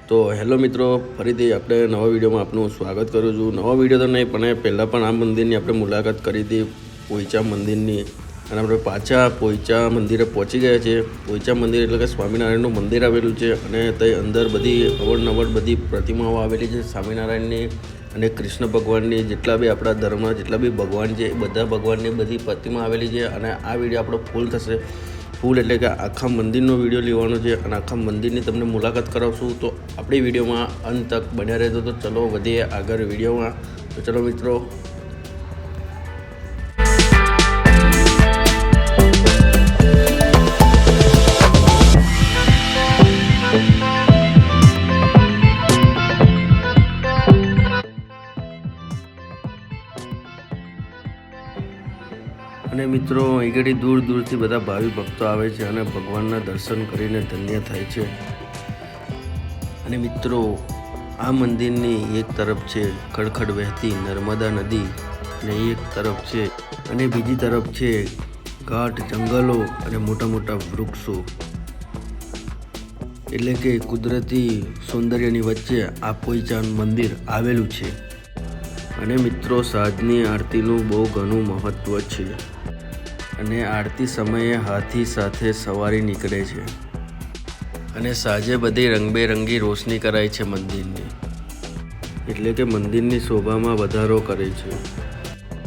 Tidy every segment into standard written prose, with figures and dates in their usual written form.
તો હેલો મિત્રો, ફરીથી આપણે નવા વિડીયોમાં આપનું સ્વાગત કરું છું. નવા વિડીયો તો નહીં પણ પહેલાં પણ આ મંદિરની આપણે મુલાકાત કરી હતી, પોઈચા મંદિરની. અને આપણે પાછા પોઈચા મંદિરે પહોંચી ગયા છે. પોઈચા મંદિર એટલે કે સ્વામિનારાયણનું મંદિર આવેલું છે અને તે અંદર બધી અવનવર બધી પ્રતિમાઓ આવેલી છે સ્વામિનારાયણની અને કૃષ્ણ ભગવાનની. જેટલા બી આપણા ધર્મના જેટલા બી ભગવાન છે એ બધા ભગવાનની બધી પ્રતિમા આવેલી છે. અને આ વિડીયો આપણો ફૂલ થશે. ફૂલ એટલે કે આખા મંદિરનો વિડીયો લેવાનો છે અને આખા મંદિરની તમને મુલાકાત કરાવશું. તો આપણી વિડીયોમાં અંત તક બન્યા રહેતો. તો ચલો વધીએ આગળ વિડીયોમાં. તો ચલો મિત્રો. અને મિત્રો અહીં ઘડી દૂર દૂરથી બધા ભાવિ ભક્તો આવે છે અને ભગવાનના દર્શન કરીને ધન્ય થાય છે. અને મિત્રો આ મંદિરની એક તરફ છે ખડખડ વહેતી નર્મદા નદી અને એક તરફ છે અને બીજી તરફ છે ઘાટ જંગલો અને મોટા મોટા વૃક્ષો. એટલે કે કુદરતી સૌંદર્યની વચ્ચે આ પોઈચા મંદિર આવેલું છે. અને મિત્રો સાંજની આરતીનું બહુ ઘણું મહત્ત્વ છે. અને આરતી સમયે હાથી સાથે સવારી નીકળે છે અને સાંજે બધી રંગબેરંગી રોશની કરાય છે મંદિરની. એટલે કે મંદિરની શોભામાં વધારો કરે છે.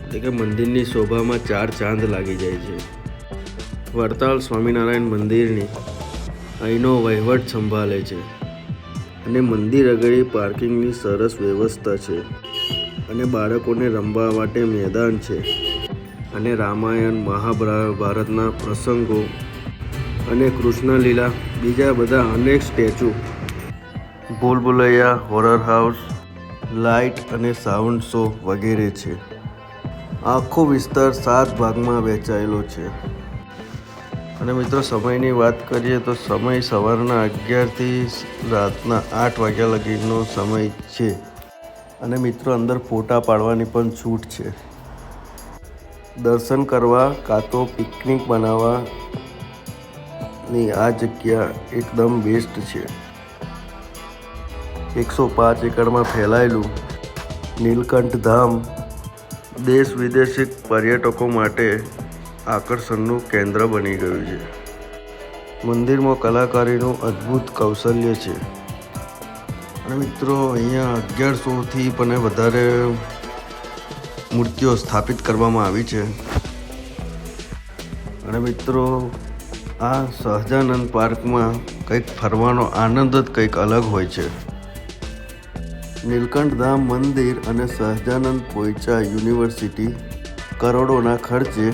એટલે કે મંદિરની શોભામાં 4 ચાંદ લાગી જાય છે. વડતાલ સ્વામિનારાયણ મંદિરની અહીંનો વહીવટ સંભાળે છે અને મંદિર આગળ પાર્કિંગની સરસ વ્યવસ્થા છે અને બાળકોને રમવા માટે મેદાન છે. અને રામાયણ મહાભારતના પ્રસંગો અને કૃષ્ણ લીલા બીજા બધા અનેક statue, Bhool Bhulaiyaa, horror house, light અને સાઉન્ડ શો વગેરે છે. આખો વિસ્તાર 7 ભાગમાં વહેંચાયેલો છે. અને મિત્રો સમયની વાત કરીએ તો સમય સવારના 11થી રાતના 8 વાગ્યા લગીનો સમય છે. અને મિત્રો અંદર ફોટા પાડવાની પણ છૂટ છે. દર્શન કરવા કાં તો પિકનિક બનાવવાની આ જગ્યા એકદમ બેસ્ટ છે. 105 એકરમાં ફેલાયેલું નીલકંઠ ધામ દેશ વિદેશી પર્યટકો માટે આકર્ષણનું કેન્દ્ર બની ગયું છે. મંદિરમાં કલાકારીનું અદ્ભુત કૌશલ્ય છે. અને મિત્રો અહીંયા 1100થી પણ વધારે મૂર્તિઓ સ્થાપિત કરવામાં આવી છે. અને મિત્રો આ સહજાનંદ પાર્કમાં કંઈક ફરવાનો આનંદ જ કંઈક અલગ હોય છે. નીલકંઠ ધામ મંદિર અને સહજાનંદ પોઈચા યુનિવર્સિટી કરોડોના ખર્ચે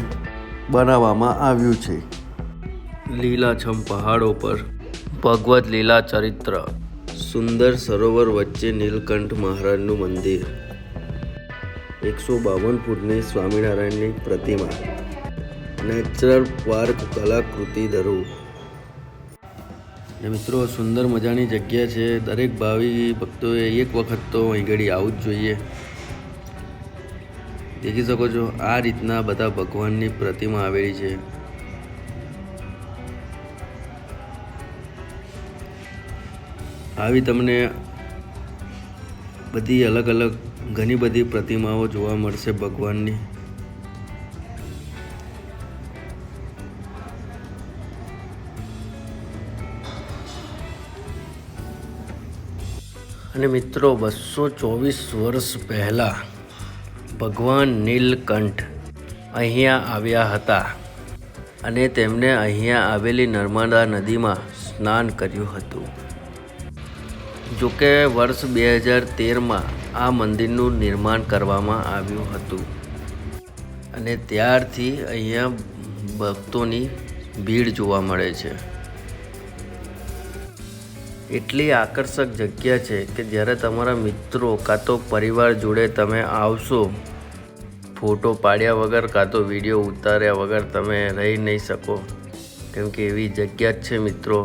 બનાવવામાં આવ્યું છે. લીલાછમ પહાડો પર ભગવત લીલા ચરિત્ર, સુંદર સરોવર વચ્ચે નીલકંઠ મહારાજનું મંદિર, 152 ફૂટની સ્વામિનારાયણની પ્રતિમા, નેચરલ પાર્ક કલાકૃતિ ધરું. ને મિત્રો સુંદર મજાની જગ્યા છે. દરેક ભાવિ ભક્તોએ એક વખત તો અહીં ઘડી આવવું જ જોઈએ. દેખી શકો છો આ રીતના બધા ભગવાનની પ્રતિમા આવેલી છે. આવી તમને બધી અલગ અલગ ઘણી બધી પ્રતિમાઓ જોવા મળશે ભગવાનની. અને મિત્રો 224 વર્ષ પહેલાં ભગવાન નીલકંઠ અહીંયા આવ્યા હતા અને તેમણે અહીંયા આવેલી નર્મદા નદીમાં સ્નાન કર્યું હતું. જોકે વર્ષ 2013માં આ મંદિરનું નિર્માણ કરવામાં આવ્યું હતું અને ત્યારથી અહીંયા ભક્તોની ભીડ જોવા મળે છે. એટલી આકર્ષક જગ્યા છે કે જ્યારે તમારા મિત્રો કાં તો પરિવાર જોડે તમે આવશો, ફોટો પાડ્યા વગર કાં તો વિડીયો ઉતાર્યા વગર તમે રહી નહીં શકો. કેમ કે એવી જગ્યા જ છે મિત્રો.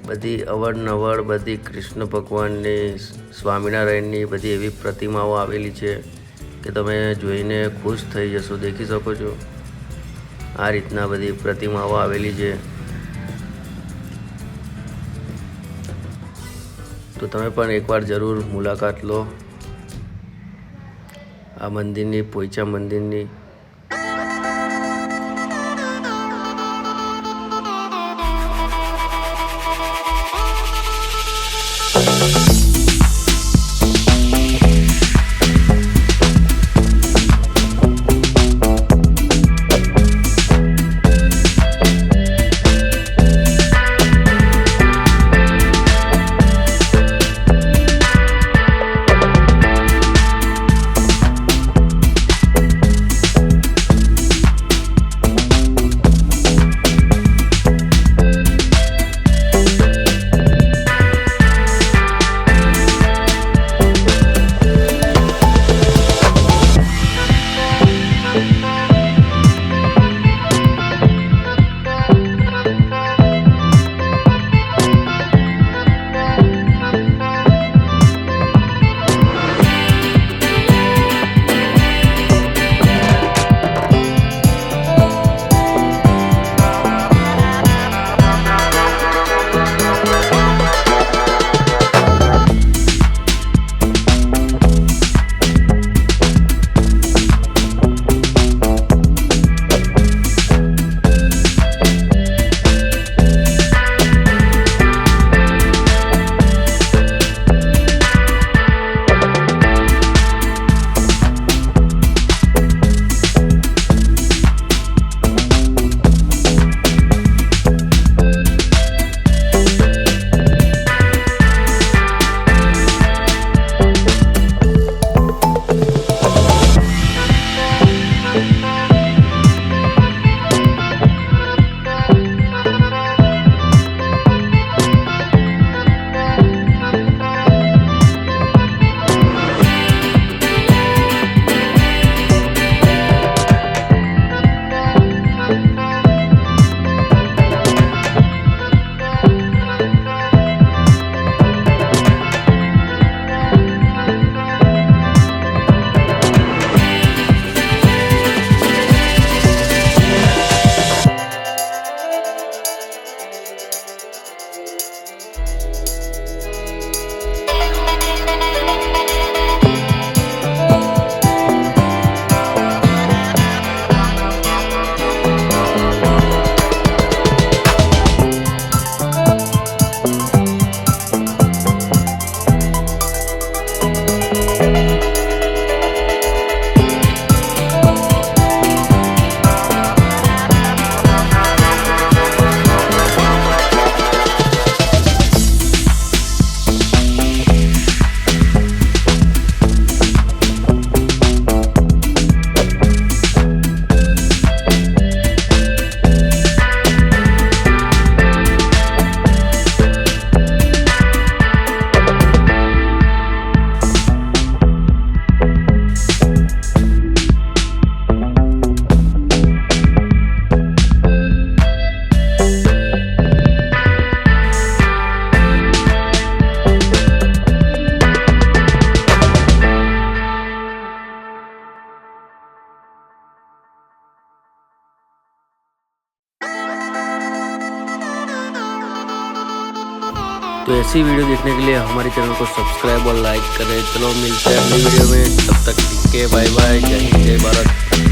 બધી અવરનવર બધી કૃષ્ણ ભગવાનની, સ્વામિનારાયણની બધી એવી પ્રતિમાઓ આવેલી છે કે તમે જોઈને ખુશ થઈ જશો. દેખી શકો છો આ રીતના બધી પ્રતિમાઓ આવેલી છે. તો તમે પણ એકવાર જરૂર મુલાકાત લો આ મંદિરની, પોઈચા મંદિરની. तो ऐसी वीडियो देखने के लिए हमारे चैनल को सब्सक्राइब और लाइक करें। चलो मिलते हैं अगली वीडियो में, तब तक के बाय बाय, जय हिंद, जय भारत।